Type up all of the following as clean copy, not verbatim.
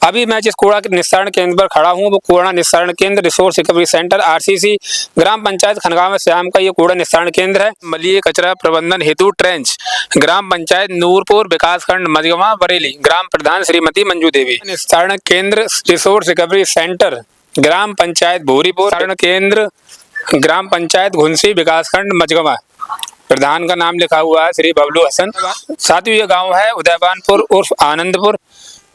अभी मैं जिस कूड़ा निस्तारण केंद्र पर खड़ा हूँ वो कूड़ा निस्तारण केंद्र रिसोर्स रिकवरी सेंटर आरसीसी ग्राम पंचायत खनगांव श्याम का ये कूड़ा निस्तारण केंद्र है। मलबे कचरा प्रबंधन हेतु ट्रेंच ग्राम पंचायत नूरपुर विकासखंड मझगवां बरेली ग्राम प्रधान श्रीमती मंजू देवी। निस्तारण केंद्र रिसोर्स रिकवरी सेंटर ग्राम पंचायत भूरीपुर केंद्र ग्राम पंचायत घुंसी विकासखंड मझगवां। प्रधान का नाम लिखा हुआ है श्री बबलू हसन। साथ ही ये गांव है उदयवानपुर उर्फ आनंदपुर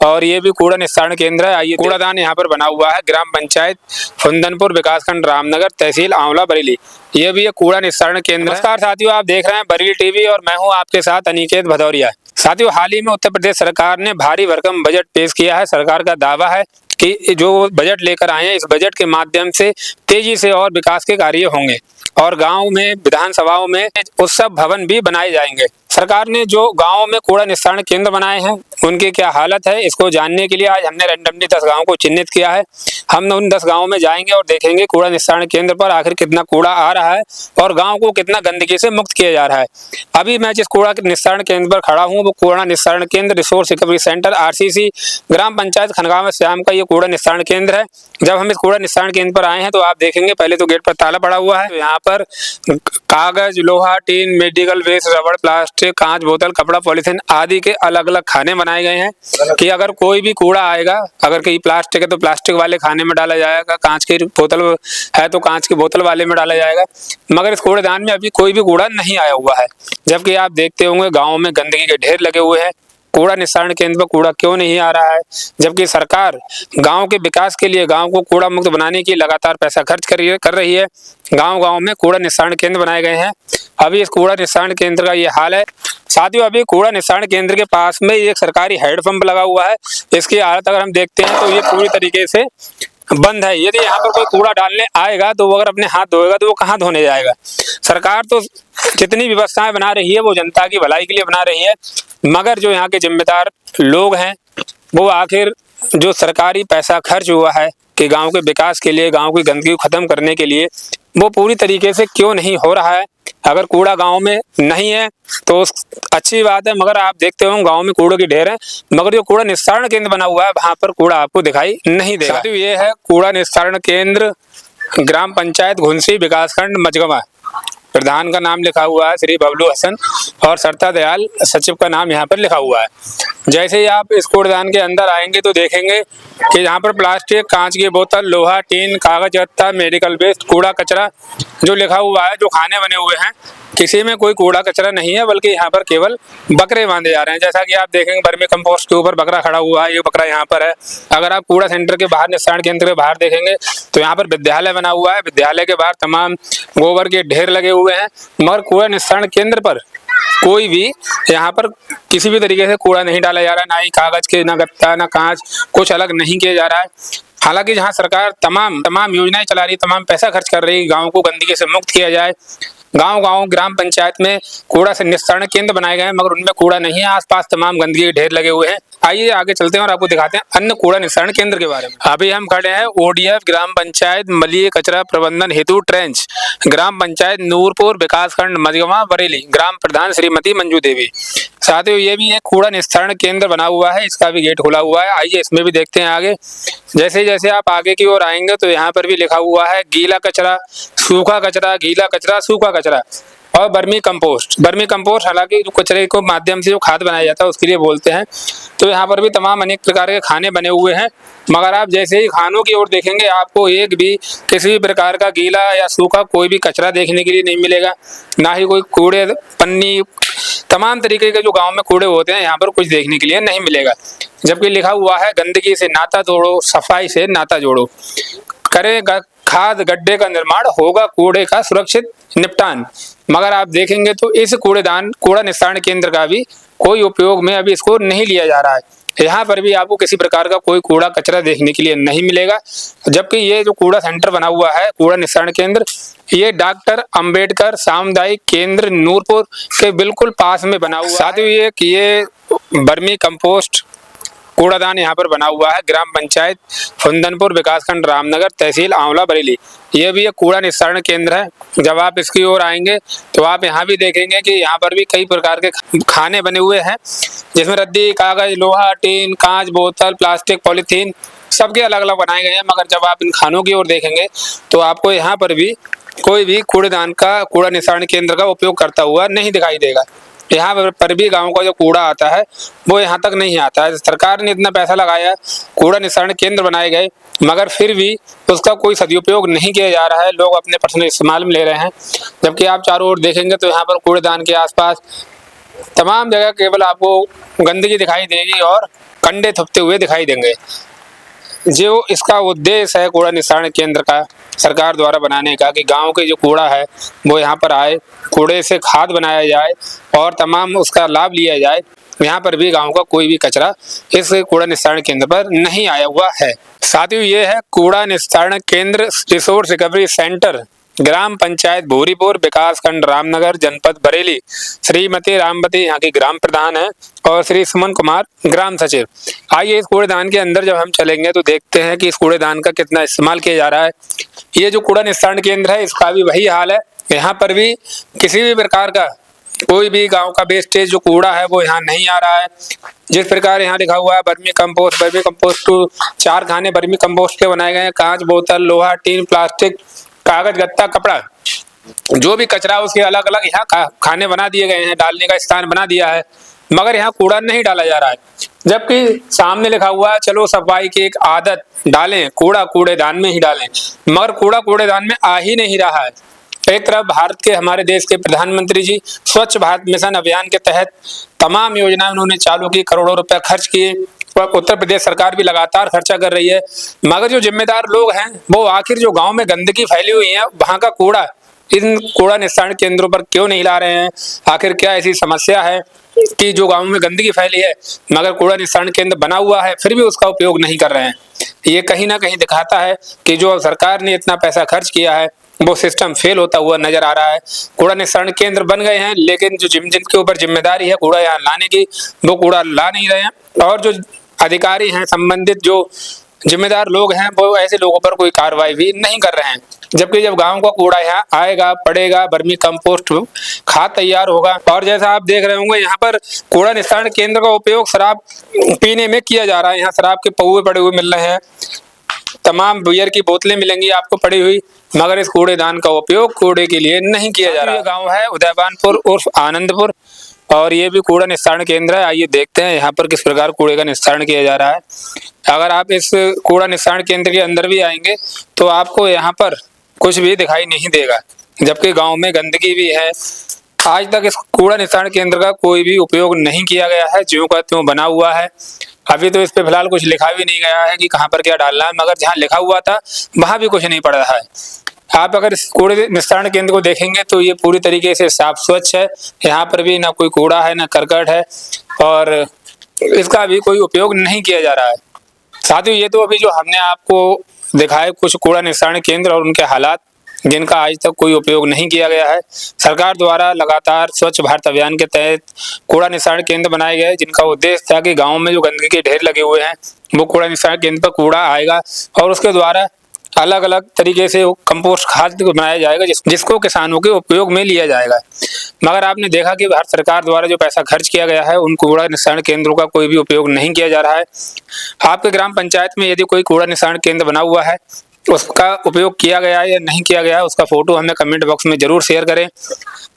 और ये भी कूड़ा निस्तारण केंद्र है। आइए कूड़ादान यहाँ पर बना हुआ है ग्राम पंचायत फुंदनपुर विकासखंड रामनगर तहसील आंवला बरेली। ये भी एक कूड़ा निस्तारण केंद्र। नमस्कार साथियों, आप देख रहे हैं बरेली टीवी और मैं हूँ आपके साथ अनिकेत भदौरिया। साथियों, हाल ही में उत्तर प्रदेश सरकार ने भारी भरकम बजट पेश किया है। सरकार का दावा है कि जो बजट लेकर आए हैं इस बजट के माध्यम से तेजी से और विकास के कार्य होंगे और गांव में विधानसभाओं में उत्सव भवन भी बनाए जाएंगे। सरकार ने जो गांव में कूड़ा निस्तारण केंद्र बनाए हैं उनकी क्या हालत है इसको जानने के लिए आज हमने रैंडमली 10 गांवों को चिन्हित किया है। हम उन 10 गांवों में जाएंगे और देखेंगे कूड़ा निस्तारण केंद्र पर आखिर कितना कूड़ा आ रहा है और गांव को कितना गंदगी से मुक्त किया जा रहा है। अभी मैं जिस कूड़ा निस्तारण केंद्र पर खड़ा हूँ वो कूड़ा निस्तारण केंद्र रिसोर्स रिकवरी सेंटर आरसीसी ग्राम पंचायत खनगांव श्याम का ये कूड़ा निस्तारण केंद्र है। जब हम इस कूड़ा निस्तारण केंद्र पर आए हैं तो आप देखेंगे पहले तो गेट पर ताला पड़ा हुआ है। यहाँ पर कागज, लोहा, टीन, मेडिकल वेस्ट, रबड़, प्लास्टिक, कांच, बोतल, कपड़ा, पॉलीथीन आदि के अलग अलग खाने बनाए गए हैं कि अगर कोई भी कूड़ा आएगा, अगर कहीं प्लास्टिक है तो प्लास्टिक वाले खाने में डाला जाएगा, कांच की बोतल है तो कांच की बोतल वाले में डाला जाएगा। मगर इस कूड़ेदान में अभी कोई भी कूड़ा नहीं आया हुआ है। जबकि आप देखते होंगे गाँव में गंदगी के ढेर लगे हुए हैं। कूड़ा निस्तारण केंद्र पर कूड़ा क्यों नहीं आ रहा है, जबकि सरकार गांव के विकास के लिए गांव को कूड़ा मुक्त बनाने की लगातार पैसा खर्च कर रही है। गांव-गांव में कूड़ा निस्तारण केंद्र बनाए गए हैं। अभी इस कूड़ा निस्तारण केंद्र का ये हाल है। साथियों, अभी कूड़ा निस्तारण केंद्र के पास में एक सरकारी हैंडपंप लगा हुआ है। इसकी हालत अगर हम देखते हैं तो ये पूरी तरीके से बंद है। यदि यहाँ पर कोई कूड़ा डालने आएगा तो वो अगर अपने हाथ धोएगा तो वो कहाँ धोने जाएगा। सरकार तो जितनी व्यवस्थाएं बना रही है वो जनता की भलाई के लिए बना रही है, मगर जो यहाँ के जिम्मेदार लोग हैं वो आखिर जो सरकारी पैसा खर्च हुआ है कि गांव के विकास के लिए, गांव की गंदगी को खत्म करने के लिए, वो पूरी तरीके से क्यों नहीं हो रहा है। अगर कूड़ा गांव में नहीं है तो अच्छी बात है, मगर आप देखते हो गांव में कूड़े की ढेर है, मगर जो कूड़ा निस्तारण केंद्र बना हुआ है वहां पर कूड़ा आपको दिखाई नहीं देगा। साथियों, ये है कूड़ा निस्तारण केंद्र ग्राम पंचायत घुंसी विकासखंड मझगवां। प्रधान का नाम लिखा हुआ है श्री बबलू हसन और सरता दयाल सचिव का नाम यहाँ पर लिखा हुआ है। जैसे ही आप इस कूड़ेदान के अंदर आएंगे तो देखेंगे कि यहाँ पर प्लास्टिक, कांच की बोतल, लोहा, टीन, कागज, गत्ता, मेडिकल वेस्ट, कूड़ा कचरा जो लिखा हुआ है, जो खाने बने हुए हैं, किसी में कोई कूड़ा कचरा नहीं है, बल्कि यहाँ पर केवल बकरे बांधे जा रहे हैं। जैसा कि आप देखेंगे वर्मी कंपोस्ट के ऊपर बकरा खड़ा हुआ है, ये बकरा यहाँ पर है। अगर आप कूड़ा सेंटर के बाहर, निस्तारण केंद्र के बाहर देखेंगे तो यहाँ पर विद्यालय बना हुआ है। विद्यालय के बाहर तमाम गोबर के ढेर लगे हुए हैं, मगर कूड़ा निस्तारण केंद्र पर कोई भी यहाँ पर किसी भी तरीके से कूड़ा नहीं डाला जा रहा है। ना ही कागज के, ना गत्ता, ना कांच, कुछ अलग नहीं किया जा रहा है। हालांकि जहाँ सरकार तमाम योजनाएं चला रही है, तमाम पैसा खर्च कर रही है, गाँव को गंदगी से मुक्त किया जाए, गांव-गांव ग्राम पंचायत में कूड़ा से निस्तारण केंद्र बनाए गए हैं, मगर उनमें कूड़ा नहीं है। आसपास तमाम गंदगी के ढेर लगे हुए हैं। आइए आगे चलते हैं और आपको दिखाते हैं अन्य कूड़ा निस्तारण केंद्र के बारे में। अभी हम खड़े हैं ओडीएफ ग्राम पंचायत मलबे कचरा प्रबंधन हेतु ट्रेंच ग्राम पंचायत नूरपुर विकासखंड मझगवां बरेली ग्राम प्रधान श्रीमती मंजू देवी। साथियों, ये भी एक कूड़ा निस्तारण केंद्र बना हुआ है, इसका भी गेट खुला हुआ है। आइए इसमें भी देखते हैं आगे। जैसे जैसे आप आगे की ओर आएंगे तो यहाँ पर भी लिखा हुआ है गीला कचरा, सूखा कचरा, गीला कचरा, सूखा कचरा और वर्मी कंपोस्ट हालांकि जो कचरे को माध्यम से जो खाद बनाया जाता है उसके लिए बोलते हैं। तो यहाँ पर भी तमाम अनेक प्रकार के खाने बने हुए हैं, मगर आप जैसे ही खानों की ओर देखेंगे आपको एक भी किसी भी प्रकार का गीला या सूखा कोई भी कचरा देखने के लिए नहीं मिलेगा। ना ही कोई कूड़े, पन्नी, तमाम तरीके के जो गाँव में कूड़े होते हैं यहाँ पर कुछ देखने के लिए नहीं मिलेगा। जबकि लिखा हुआ है गंदगी से नाता तोड़ो, सफाई से नाता जोड़ो, करेगा खाद गड्ढे का निर्माण, होगा कूड़े का सुरक्षित निपटान। मगर आप देखेंगे तो इस कूड़ा निस्तारण केंद्र का भी कोई उपयोग में अभी इसको नहीं लिया जा रहा है। यहाँ पर भी आपको किसी प्रकार का कोई कूड़ा कचरा देखने के लिए नहीं मिलेगा। जबकि ये जो कूड़ा सेंटर बना हुआ है, कूड़ा निस्तारण केंद्र, ये डॉक्टर अंबेडकर सामुदायिक केंद्र नूरपुर के बिल्कुल पास में बना हुआ है। साथ ही ये वर्मी कंपोस्ट कूड़ादान यहाँ पर बना हुआ है। ग्राम पंचायत फुंदनपुर, विकासखंड रामनगर, तहसील आंवला, बरेली। ये भी एक कूड़ा निस्तारण केंद्र है। जब आप इसकी ओर आएंगे तो आप यहाँ भी देखेंगे कि यहाँ पर भी कई प्रकार के खाने बने हुए हैं, जिसमें रद्दी, कागज, लोहा, टीन, कांच, बोतल, प्लास्टिक, पॉलीथीन सबके अलग अलग बनाए गए हैं। मगर जब आप इन खानों की ओर देखेंगे तो आपको यहाँ पर भी कोई भी कूड़ेदान का, कूड़ा निस्तारण केंद्र का उपयोग करता हुआ नहीं दिखाई देगा। यहाँ पर भी गांव का जो कूड़ा आता है वो यहाँ तक नहीं आता है। सरकार ने इतना पैसा लगाया, कूड़ा निस्तारण केंद्र बनाए गए, मगर फिर भी उसका कोई सदुपयोग नहीं किया जा रहा है। लोग अपने पर्सनल इस्तेमाल में ले रहे हैं। जबकि आप चारों ओर देखेंगे तो यहाँ पर कूड़ेदान के आसपास तमाम जगह केवल आपको गंदगी दिखाई देगी और कंडे थपते हुए दिखाई देंगे। जो इसका उद्देश्य है कूड़ा निस्तारण केंद्र का सरकार द्वारा बनाने का, कि गांव के जो कूड़ा है वो यहाँ पर आए, कूड़े से खाद बनाया जाए और तमाम उसका लाभ लिया जाए। यहाँ पर भी गांव का कोई भी कचरा इस कूड़ा निस्तारण केंद्र पर नहीं आया हुआ है। साथ ही ये है कूड़ा निस्तारण केंद्र रिसोर्स रिकवरी सेंटर, ग्राम पंचायत भूरीपुर, विकासखंड रामनगर, जनपद बरेली। श्रीमती रामवती यहाँ की ग्राम प्रधान है और श्री सुमन कुमार ग्राम सचिव। आइए इस कूड़ेदान के अंदर जब हम चलेंगे तो देखते हैं कि इस कूड़ेदान का कितना इस्तेमाल किया जा रहा है। ये जो कूड़ा निस्तारण केंद्र है इसका भी वही हाल है। यहाँ पर भी किसी भी प्रकार का कोई भी गांव का वेस्टेज जो कूड़ा है वो यहाँ नहीं आ रहा है। जिस प्रकार यहाँ लिखा हुआ है वर्मी कंपोस्ट टू 4 खाने वर्मी कंपोस्ट के बनाए गए हैं। कांच, बोतल, लोहा, टीन, प्लास्टिक, कागज, गत्ता, कपड़ा, जो भी कचरा उसके अलग अलग यहाँ खाने बना दिए गए हैं, डालने का स्थान बना दिया है, मगर यहाँ कूड़ा नहीं डाला जा रहा है। जबकि सामने लिखा हुआ है चलो सफाई की एक आदत डालें, कूड़ा कूड़ेदान में ही डालें, मगर कूड़ा कूड़ेदान में आ ही नहीं रहा है। एक तरफ भारत के, हमारे देश के प्रधानमंत्री जी स्वच्छ भारत मिशन अभियान के तहत तमाम योजनाएं उन्होंने चालू की, करोड़ों रुपए खर्च किए। उत्तर प्रदेश सरकार भी लगातार खर्चा कर रही है, मगर जो जिम्मेदार लोग हैं वो आखिर जो गांव में गंदगी फैली हुई है वहां का कूड़ा इन कूड़ा निस्तारण केंद्रों पर क्यों नहीं ला रहे हैं? आखिर क्या ऐसी समस्या है कि जो गांव में गंदगी फैली है मगर कूड़ा निस्तारण केंद्र बना हुआ है फिर भी उसका उपयोग नहीं कर रहे हैं? ये कहीं ना कहीं दिखाता है कि जो सरकार ने इतना पैसा खर्च किया है वो सिस्टम फेल होता हुआ नजर आ रहा है। कूड़ा निस्तारण केंद्र बन गए हैं लेकिन जो जिनके ऊपर जिम्मेदारी है कूड़ा यहाँ लाने की, वो कूड़ा ला नहीं रहे हैं। और जो अधिकारी हैं, संबंधित जो जिम्मेदार लोग हैं, वो ऐसे लोगों पर कोई कार्रवाई भी नहीं कर रहे हैं। जबकि जब गांव का कूड़ा यहाँ आएगा, पड़ेगा, वर्मी कंपोस्ट खाद तैयार होगा। और जैसा आप देख रहे होंगे यहाँ पर कूड़ा निस्तारण केंद्र का उपयोग शराब पीने में किया जा रहा है। यहाँ शराब के पौवे पड़े हुए मिल रहे हैं, तमाम बियर की बोतलें मिलेंगी आपको पड़ी हुई, मगर इस कूड़ेदान का उपयोग कूड़े के लिए नहीं किया जा रहा। ये गाँव है उदयवानपुर उर्फ आनंदपुर और ये भी कूड़ा निस्तारण केंद्र है। आइए देखते हैं यहाँ पर किस प्रकार कूड़े का निस्तारण किया जा रहा है। अगर आप इस कूड़ा निस्तारण केंद्र के अंदर भी आएंगे तो आपको यहाँ पर कुछ भी दिखाई नहीं देगा, जबकि गांव में गंदगी भी है। आज तक इस कूड़ा निस्तारण केंद्र का कोई भी उपयोग नहीं किया गया है, ज्यों का त्यों बना हुआ है। अभी तो इस पे फिलहाल कुछ लिखा भी नहीं गया है कि कहाँ पर क्या डालना है, मगर जहाँ लिखा हुआ था वहां भी कुछ नहीं पड़ रहा है। आप अगर इस कूड़े निस्तारण केंद्र को देखेंगे तो ये पूरी तरीके से साफ स्वच्छ है। यहाँ पर भी ना कोई कूड़ा है ना करकट है और इसका भी कोई उपयोग नहीं किया जा रहा है। साथियों, ये तो अभी जो हमने आपको दिखाए कुछ कूड़ा निस्तारण केंद्र और उनके हालात, जिनका आज तक कोई उपयोग नहीं किया गया है। सरकार द्वारा लगातार स्वच्छ भारत अभियान के तहत कूड़ा निस्तारण केंद्र बनाए गए, जिनका उद्देश्य था कि गाँव में जो गंदगी के ढेर लगे हुए हैं वो कूड़ा निस्तारण केंद्र पर कूड़ा आएगा और उसके द्वारा अलग अलग तरीके से कंपोस्ट खाद बनाया जाएगा, जिसको किसानों के उपयोग में लिया जाएगा। मगर आपने देखा कि भारत सरकार द्वारा जो पैसा खर्च किया गया है उन कूड़ा निस्तारण केंद्रों का कोई भी उपयोग नहीं किया जा रहा है। आपके ग्राम पंचायत में यदि कोई कूड़ा निस्तारण केंद्र बना हुआ है, उसका उपयोग किया गया है या नहीं किया गया है, उसका फोटो हमें कमेंट बॉक्स में जरूर शेयर करें।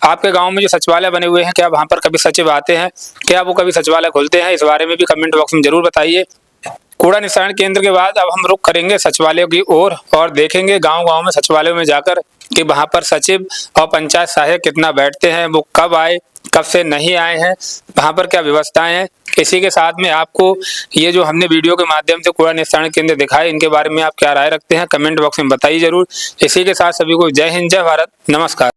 आपके गांव में जो सचिवालय बने हुए हैं, क्या वहां पर कभी सचिव आते हैं, क्या वो कभी सचिवालय खोलते हैं, इस बारे में भी कमेंट बॉक्स में जरूर बताइए। कूड़ा निस्तारण केंद्र के बाद अब हम रुख करेंगे सचिवालयों की ओर और देखेंगे गांव-गांव में सचिवालयों में जाकर कि वहां पर सचिव और पंचायत सहायक कितना बैठते हैं, वो कब आए, कब से नहीं आए हैं, वहां पर क्या व्यवस्थाएं हैं। इसी के साथ में आपको ये जो हमने वीडियो के माध्यम से कूड़ा निस्तारण केंद्र दिखाए, इनके बारे में आप क्या राय रखते हैं कमेंट बॉक्स में बताइए जरूर। इसी के साथ सभी को जय हिंद, जय भारत, नमस्कार।